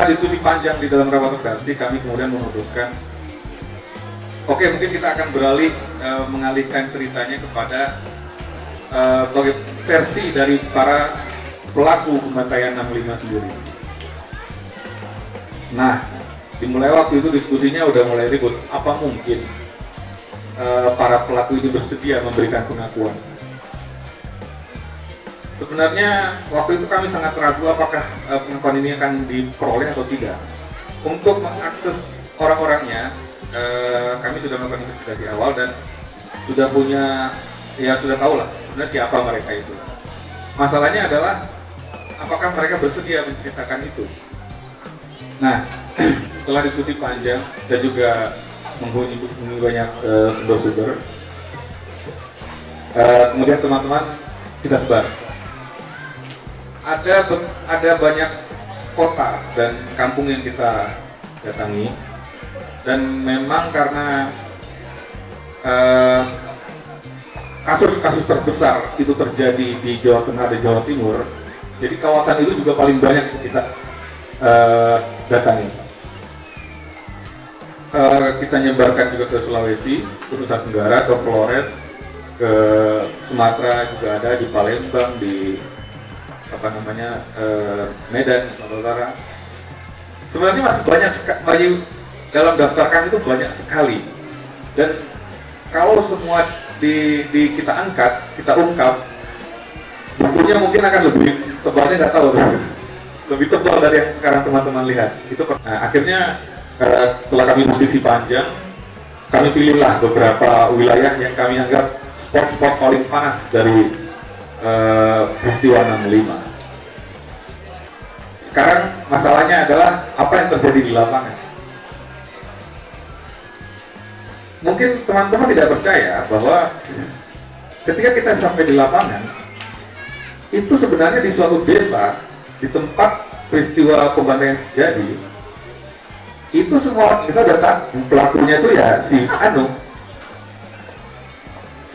setelah diskusi panjang di dalam rapat redaksi, kami kemudian memutuskan, oke, mungkin kita akan beralih mengalihkan ceritanya kepada versi dari para pelaku pembantaian 65 sendiri. Nah, dimulai waktu itu diskusinya udah mulai ribut. Apa mungkin para pelaku itu bersedia memberikan pengakuan? Sebenarnya waktu itu kami sangat ragu apakah pengakuan ini akan diperoleh atau tidak. Untuk mengakses orang-orangnya, kami sudah melakukan investigasi awal dan sudah punya, ya sudah tahu lah sebenarnya siapa mereka itu. Masalahnya adalah apakah mereka bersedia menceritakan itu. Nah, setelah diskusi panjang dan juga menghubungi banyak sumber-sumber, kemudian teman-teman kita sebar. Ada banyak kota dan kampung yang kita datangi, dan memang karena kasus-kasus terbesar itu terjadi di Jawa Tengah dan Jawa Timur, jadi kawasan itu juga paling banyak kita datangi. Kita nyebarkan juga ke Sulawesi, ke Nusa Tenggara, ke Flores, ke Sumatera juga ada, di Palembang, di Medan, Sumatera Utara. Sebenarnya masih banyak sekali dalam daftar kami itu banyak sekali, dan kalau semua kita angkat, kita ungkap, bukunya mungkin akan lebih tebalnya, nggak tahu, lebih tebal dari yang sekarang teman-teman lihat. Itu akhirnya setelah kami diskusi panjang, kami pilihlah beberapa wilayah yang kami anggap spot-spot paling panas dari peristiwa 65. Sekarang masalahnya adalah apa yang terjadi di lapangan. Mungkin teman-teman tidak percaya bahwa ketika kita sampai di lapangan, itu sebenarnya di suatu desa, di tempat peristiwa pembantaian terjadi, itu semua kita datang, pelakunya itu ya si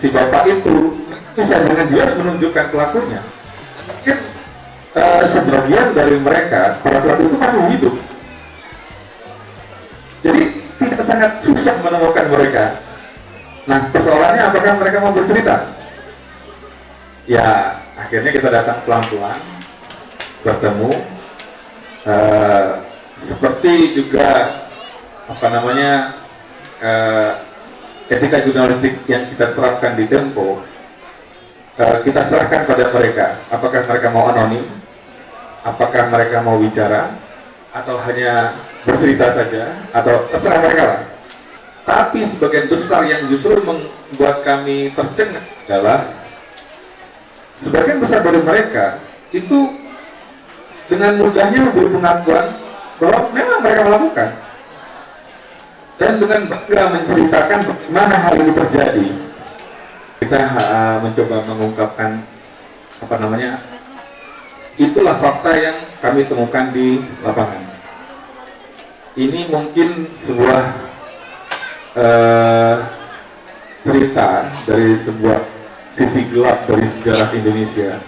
bapak itu bisa dengan jelas menunjukkan pelakunya. Mungkin sebagian dari mereka, para pelaku itu masih hidup, jadi tidak sangat susah menemukan mereka. Nah, persoalannya apakah mereka mau bercerita? Ya, akhirnya kita datang pelan-pelan, bertemu, seperti juga etika jurnalistik yang kita terapkan di Tempo. Kita serahkan pada mereka, apakah mereka mau anonim, apakah mereka mau bicara, atau hanya bercerita saja, atau terserah mereka lah. Tapi sebagian besar yang justru membuat kami tercengang adalah sebagian besar dari mereka itu dengan mudahnya memberi pengakuan bahwa memang mereka melakukan, dan dengan bangga menceritakan bagaimana hal ini terjadi. Kita mencoba mengungkapkan itulah fakta yang kami temukan di lapangan. Ini mungkin sebuah cerita dari sebuah sisi gelap dari sejarah Indonesia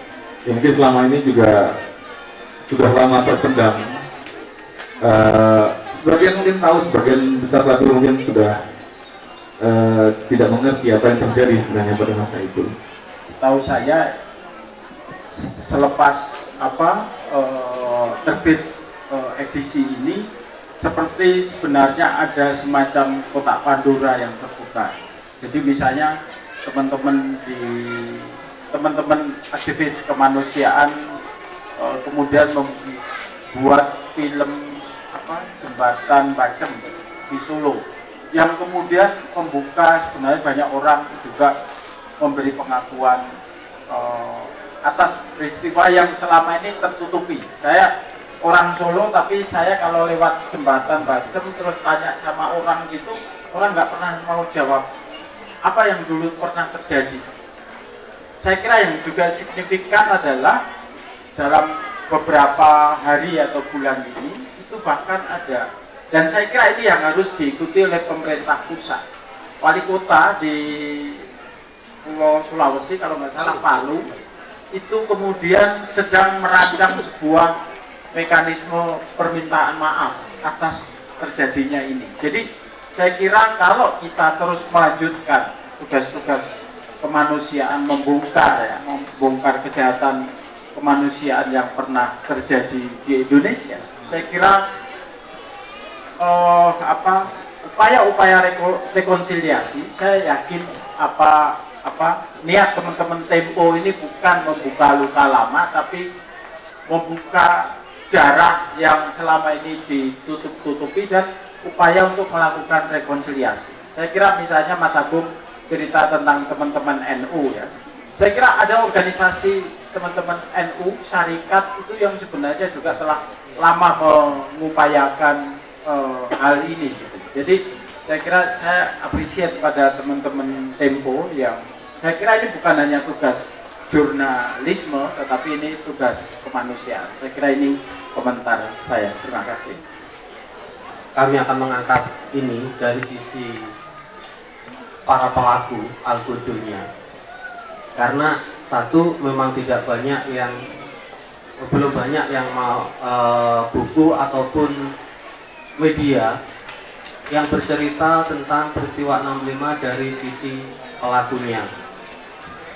yang mungkin selama ini juga sudah lama terpendam. Sebagian mungkin tahu, sebagian besar lagi mungkin sudah tidak mengerti apa yang terjadi sebenarnya pada masa itu. Tahu saya selepas terbit edisi ini, seperti sebenarnya ada semacam kotak Pandora yang terbuka. Jadi misalnya teman-teman aktivis kemanusiaan kemudian membuat film Jembatan Bajem di Solo, yang kemudian membuka sebenarnya banyak orang juga memberi pengakuan atas peristiwa yang selama ini tertutupi. Saya orang Solo, tapi saya kalau lewat Jembatan Bajem terus tanya sama orang gitu, orang nggak pernah mau jawab apa yang dulu pernah terjadi. Saya kira yang juga signifikan adalah dalam beberapa hari atau bulan ini itu bahkan ada, dan saya kira ini yang harus diikuti oleh pemerintah pusat. Wali kota di Pulau Sulawesi, kalau nggak salah Palu, itu kemudian sedang merancang sebuah mekanisme permintaan maaf atas terjadinya ini. Jadi saya kira kalau kita terus melanjutkan tugas-tugas kemanusiaan, membongkar kejahatan kemanusiaan yang pernah terjadi di Indonesia, saya kira upaya-upaya rekonsiliasi, saya yakin niat teman-teman Tempo ini bukan membuka luka lama, tapi membuka sejarah yang selama ini ditutup-tutupi dan upaya untuk melakukan rekonsiliasi. Saya kira misalnya Mas Agung cerita tentang teman-teman NU ya. Saya kira ada organisasi teman-teman NU, syarikat itu yang sebenarnya juga telah lama mengupayakan hal ini. Jadi saya kira saya appreciate pada teman-teman Tempo yang saya kira ini bukan hanya tugas jurnalisme, tetapi ini tugas kemanusiaan. Saya kira ini komentar saya. Terima kasih. Kami akan mengangkat ini dari sisi para pelaku Al-Qudurnya, karena satu, memang tidak banyak yang belum banyak yang mau buku ataupun media yang bercerita tentang peristiwa 65 dari sisi pelakunya.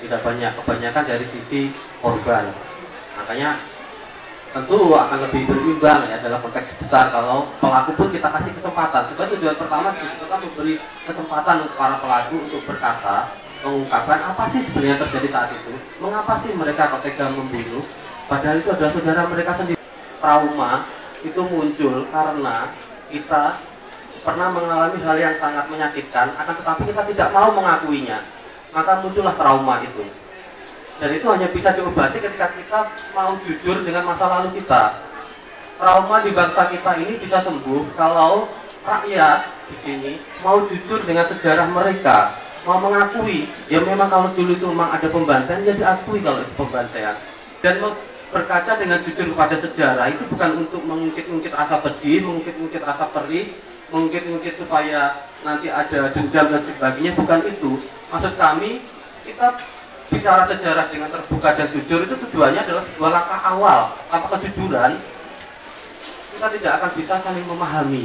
Tidak banyak, kebanyakan dari sisi korban. Makanya tentu akan lebih berimbang ya dalam konteks besar kalau pelaku pun kita kasih kesempatan. Sebenarnya tujuan pertama kita memberi kesempatan untuk para pelaku untuk berkata, mengungkapkan apa sih sebenarnya terjadi saat itu, mengapa sih mereka kok tega membunuh, padahal itu adalah saudara mereka sendiri. Trauma itu muncul karena kita pernah mengalami hal yang sangat menyakitkan, akan tetapi kita tidak mau mengakuinya, maka muncullah trauma itu. Dan itu hanya bisa diobati ketika kita mau jujur dengan masa lalu kita. Trauma di bangsa kita ini bisa sembuh kalau rakyat di sini mau jujur dengan sejarah mereka, mau mengakui, ya memang kalau dulu itu memang ada pembantaian, ya diakui kalau itu pembantaian. Dan berkaca dengan jujur kepada sejarah itu bukan untuk mengungkit-ungkit rasa pedih, mengungkit-ungkit rasa perih, mengungkit-ungkit supaya nanti ada dendam dan sebagainya, bukan itu. Maksud kami, kita bicara sejarah dengan terbuka dan jujur itu tujuannya adalah sebuah langkah awal. Tanpa kejujuran, kita tidak akan bisa saling memahami.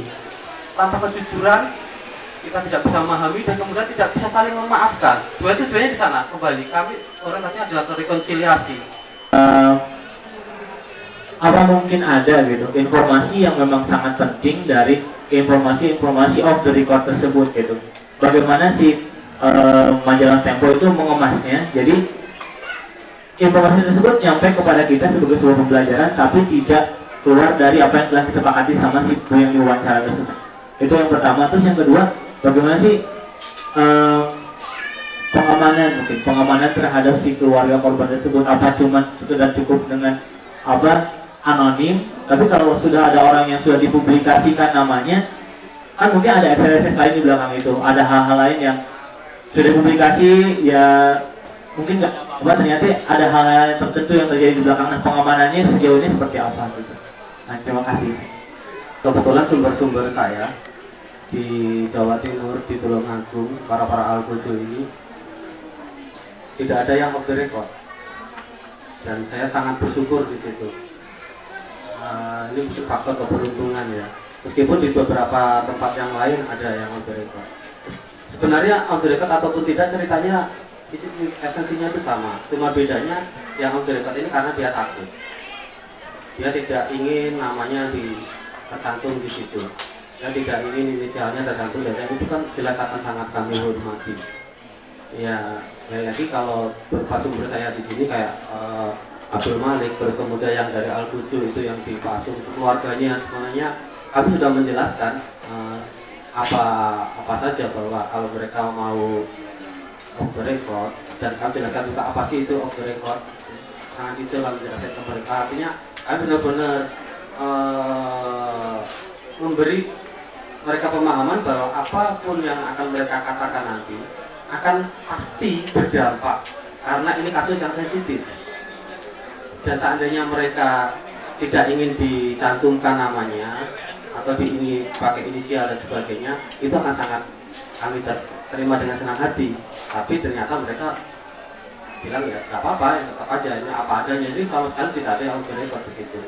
Tanpa kejujuran, kita tidak bisa memahami dan kemudian tidak bisa saling memaafkan. Dua tujuannya di sana. Kembali, kami orientasinya adalah rekonsiliasi. Apa mungkin ada gitu informasi yang memang sangat penting dari informasi-informasi off the record tersebut gitu? Bagaimana sih majalah Tempo itu mengemasnya, jadi informasi tersebut nyampe kepada kita sebagai sebuah pembelajaran tapi tidak keluar dari apa yang telah disepakati sama si Bu yang diwawancara tersebut. Itu yang pertama. Terus yang kedua, bagaimana sih pengamanan terhadap si keluarga korban tersebut? Apa cuma sekedar cukup dengan anonim, tapi kalau sudah ada orang yang sudah dipublikasikan namanya, kan mungkin ada SSS lain di belakang itu, ada hal-hal lain yang sudah publikasi, ya mungkin nggak apa, ternyata ada hal-hal tertentu yang terjadi di belakang. Nah, pengamanannya sejauh ini seperti apa gitu? Nah, terima kasih. Kebetulan sumber-sumber saya di Jawa Timur, di Tulungagung, para Al-Qudur ini tidak ada yang off the record, dan saya sangat bersyukur di situ. Ini mungkin faktor keberuntungan ya. Meskipun di beberapa tempat yang lain ada yang off the record. Sebenarnya off the record ataupun tidak, ceritanya esensinya itu sama, cuma bedanya yang off the record ini karena dia takut, dia tidak ingin namanya tercantum di situ, dia tidak ingin inisialnya tercantum, dan itu kan jelas akan sangat kami hormati. Ya jadi kalau beberapa sumber saya di sini kayak Abdul Malik, kemudian yang dari Al-Qudur itu yang dipasung keluarganya, sebenarnya kami sudah menjelaskan apa saja bahwa kalau mereka mau off the record, dan kami jelaskan juga apa sih itu off the record, sangat detail kami jelaskan ke mereka. Artinya kami benar-benar memberi mereka pemahaman bahwa apapun yang akan mereka katakan nanti akan pasti berdampak, karena ini kasus yang sensitif. Dan seandainya mereka tidak ingin dicantumkan namanya atau ingin pakai inisial dan sebagainya, itu akan sangat kami terima dengan senang hati. Tapi ternyata mereka bilang ya nggak apa-apa, ya tetap aja ini apa adanya. Jadi sama sekali tidak ada yang off the record begitu.